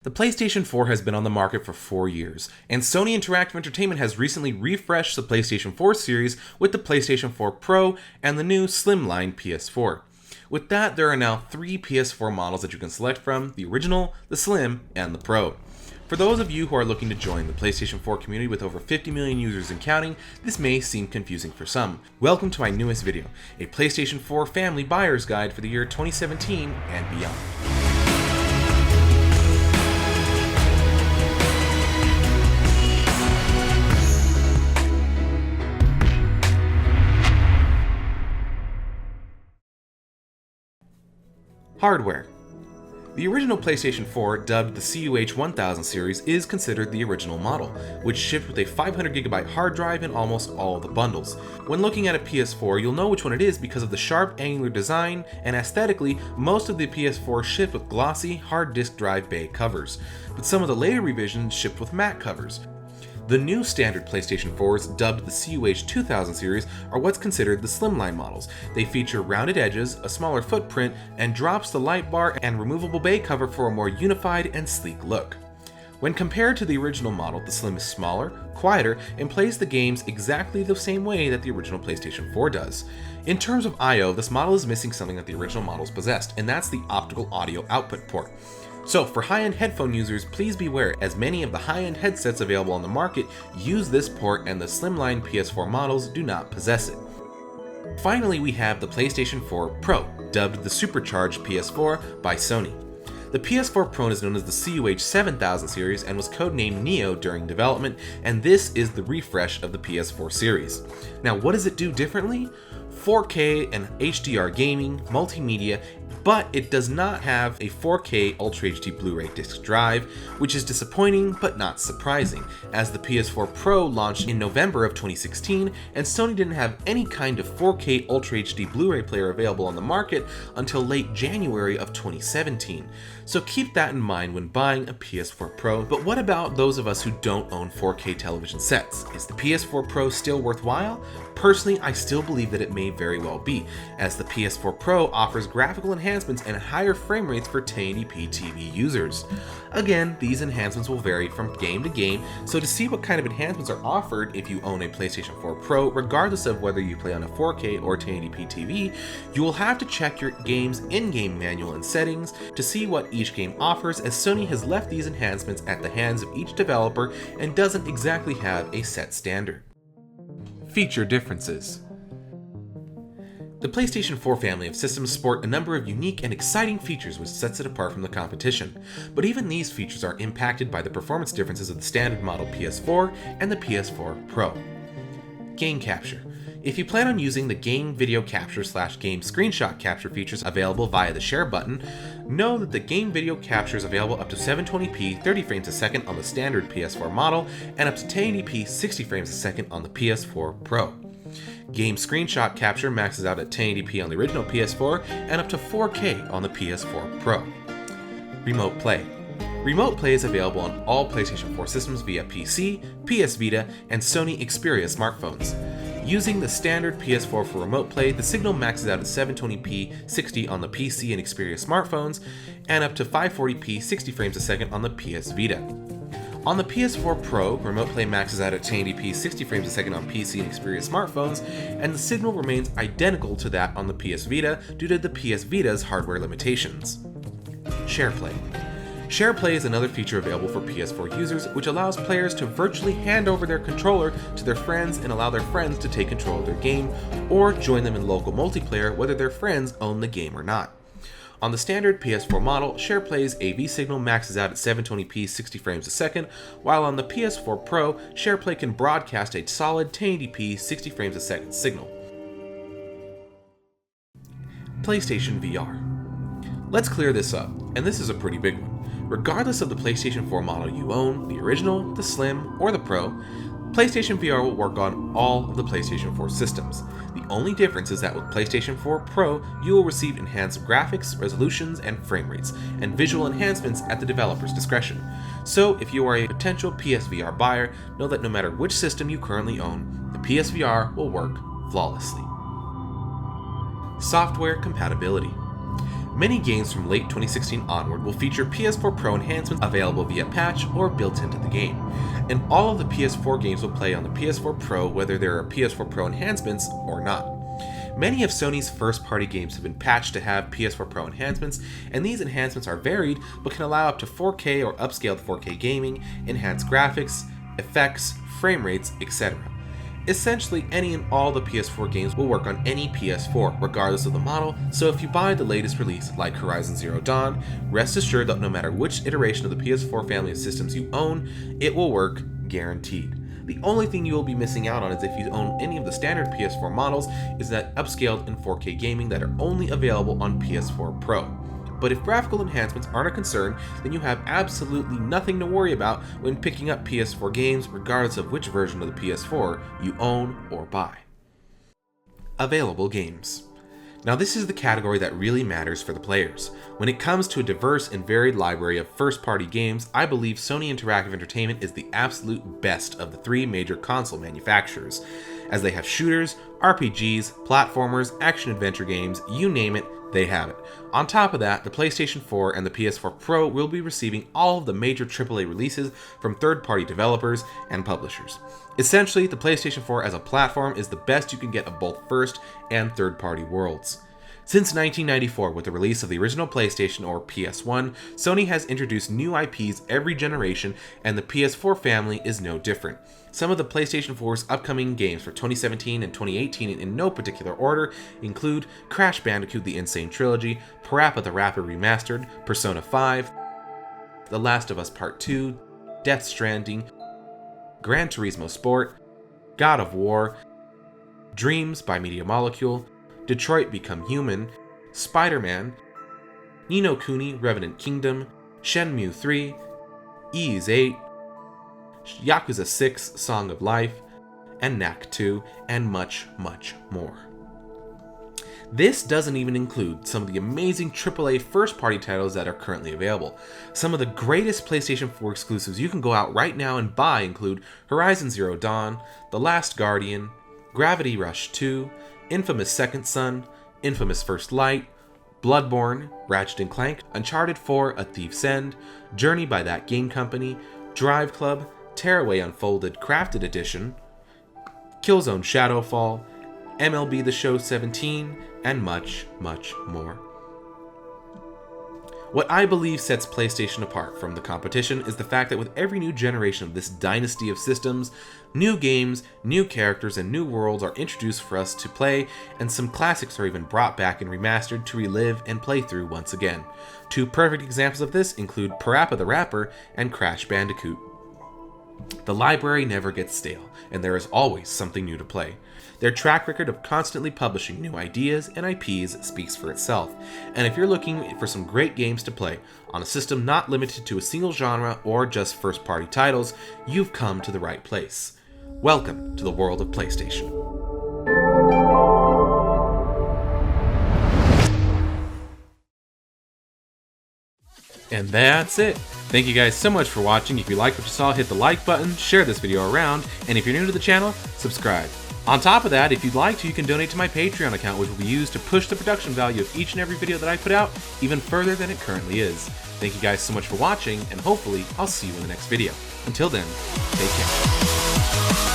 The PlayStation 4 has been on the market for 4 years, and Sony Interactive Entertainment has recently refreshed the PlayStation 4 series with the PlayStation 4 Pro and the new Slimline PS4. With that, there are now 3 PS4 models that you can select from: the original, the Slim, and the Pro. For those of you who are looking to join the PlayStation 4 community with over 50 million users and counting, this may seem confusing for some. Welcome to my newest video, a PlayStation 4 family buyer's guide for the year 2017 and beyond. Hardware. The original PlayStation 4, dubbed the CUH-1000 series, is considered the original model, which shipped with a 500GB hard drive in almost all of the bundles. When looking at a PS4, you'll know which one it is because of the sharp angular design, and aesthetically, most of the PS4 shipped with glossy hard disk drive bay covers, but some of the later revisions shipped with matte covers. The new standard PlayStation 4s, dubbed the CUH-2000 series, are what's considered the slimline models. They feature rounded edges, a smaller footprint, and drops the light bar and removable bay cover for a more unified and sleek look. When compared to the original model, the Slim is smaller, quieter, and plays the games exactly the same way that the original PlayStation 4 does. In terms of I/O, this model is missing something that the original models possessed, and that's the optical audio output port. So for high-end headphone users, please beware, as many of the high-end headsets available on the market use this port and the slimline PS4 models do not possess it. Finally, we have the PlayStation 4 Pro, dubbed the supercharged PS4 by Sony. The PS4 Pro is known as the CUH-7000 series and was codenamed Neo during development, and this is the refresh of the PS4 series. Now, what does it do differently? 4K and HDR gaming, multimedia, but it does not have a 4K Ultra HD Blu-ray disc drive, which is disappointing but not surprising, as the PS4 Pro launched in November of 2016 and Sony didn't have any kind of 4K Ultra HD Blu-ray player available on the market until late January of 2017. So keep that in mind when buying a PS4 Pro. But what about those of us who don't own 4K television sets? Is the PS4 Pro still worthwhile? Personally, I still believe that it may very well be, as the PS4 Pro offers graphical enhancements and higher frame rates for 1080p TV users. Again, these enhancements will vary from game to game, so to see what kind of enhancements are offered if you own a PlayStation 4 Pro, regardless of whether you play on a 4K or 1080p TV, you will have to check your game's in-game manual and settings to see what each game offers, as Sony has left these enhancements at the hands of each developer and doesn't exactly have a set standard. Feature differences. The PlayStation 4 family of systems sport a number of unique and exciting features which sets it apart from the competition, but even these features are impacted by the performance differences of the standard model PS4 and the PS4 Pro. Game capture. If you plan on using the game video capture / game screenshot capture features available via the share button, know that the game video capture is available up to 720p 30 frames a second on the standard PS4 model and up to 1080p 60 frames a second on the PS4 Pro. Game screenshot capture maxes out at 1080p on the original PS4 and up to 4K on the PS4 Pro. Remote play. Remote play is available on all PlayStation 4 systems via PC, PS Vita, and Sony Xperia smartphones. Using the standard PS4 for remote play, the signal maxes out at 720p 60 on the PC and Xperia smartphones, and up to 540p 60 frames a second on the PS Vita. On the PS4 Pro, remote play maxes out at 1080p 60 frames a second on PC and Xperia smartphones, and the signal remains identical to that on the PS Vita due to the PS Vita's hardware limitations. SharePlay. SharePlay is another feature available for PS4 users, which allows players to virtually hand over their controller to their friends and allow their friends to take control of their game, or join them in local multiplayer whether their friends own the game or not. On the standard PS4 model, SharePlay's AV signal maxes out at 720p 60 frames a second, while on the PS4 Pro, SharePlay can broadcast a solid 1080p 60 frames a second signal. PlayStation VR. Let's clear this up, and this is a pretty big one. Regardless of the PlayStation 4 model you own, the original, the Slim, or the Pro, PlayStation VR will work on all of the PlayStation 4 systems. The only difference is that with PlayStation 4 Pro, you will receive enhanced graphics, resolutions, and frame rates, and visual enhancements at the developer's discretion. So if you are a potential PSVR buyer, know that no matter which system you currently own, the PSVR will work flawlessly. Software compatibility. Many games from late 2016 onward will feature PS4 Pro enhancements available via patch or built into the game. And all of the PS4 games will play on the PS4 Pro whether there are PS4 Pro enhancements or not. Many of Sony's first-party games have been patched to have PS4 Pro enhancements, and these enhancements are varied but can allow up to 4K or upscaled 4K gaming, enhanced graphics, effects, frame rates, etc. Essentially, any and all the PS4 games will work on any PS4, regardless of the model, so if you buy the latest release like Horizon Zero Dawn, rest assured that no matter which iteration of the PS4 family of systems you own, it will work guaranteed. The only thing you will be missing out on is if you own any of the standard PS4 models is that upscaled and 4K gaming that are only available on PS4 Pro. But if graphical enhancements aren't a concern, then you have absolutely nothing to worry about when picking up PS4 games regardless of which version of the PS4 you own or buy. Available games. Now this is the category that really matters for the players. When it comes to a diverse and varied library of first-party games, I believe Sony Interactive Entertainment is the absolute best of the three major console manufacturers, as they have shooters, RPGs, platformers, action-adventure games, you name it, they have it. On top of that, the PlayStation 4 and the PS4 Pro will be receiving all of the major AAA releases from third-party developers and publishers. Essentially, the PlayStation 4 as a platform is the best you can get of both first and third-party worlds. Since 1994, with the release of the original PlayStation or PS1, Sony has introduced new IPs every generation, and the PS4 family is no different. Some of the PlayStation 4's upcoming games for 2017 and 2018 in no particular order include Crash Bandicoot: The Insane Trilogy, Parappa the Rapper Remastered, Persona 5, The Last of Us Part 2, Death Stranding, Gran Turismo Sport, God of War, Dreams by Media Molecule, Detroit Become Human, Spider-Man, Ni no Kuni Revenant Kingdom, Shenmue 3, Ys 8, Yakuza 6 Song of Life, and Knack 2, and much, much more. This doesn't even include some of the amazing AAA first-party titles that are currently available. Some of the greatest PlayStation 4 exclusives you can go out right now and buy include Horizon Zero Dawn, The Last Guardian, Gravity Rush 2, Infamous Second Son, Infamous First Light, Bloodborne, Ratchet & Clank, Uncharted 4 A Thief's End, Journey by That Game Company, Drive Club, Tearaway Unfolded Crafted Edition, Killzone Shadowfall, MLB The Show 17, and much, much more. What I believe sets PlayStation apart from the competition is the fact that with every new generation of this dynasty of systems, new games, new characters, and new worlds are introduced for us to play, and some classics are even brought back and remastered to relive and play through once again. Two perfect examples of this include Parappa the Rapper and Crash Bandicoot. The library never gets stale, and there is always something new to play. Their track record of constantly publishing new ideas and IPs speaks for itself, and if you're looking for some great games to play on a system not limited to a single genre or just first-party titles, you've come to the right place. Welcome to the world of PlayStation. And that's it. Thank you guys so much for watching. If you liked what you saw, hit the like button, share this video around, and if you're new to the channel, subscribe. On top of that, if you'd like to, you can donate to my Patreon account, which will be used to push the production value of each and every video that I put out even further than it currently is. Thank you guys so much for watching, and hopefully I'll see you in the next video. Until then, take care.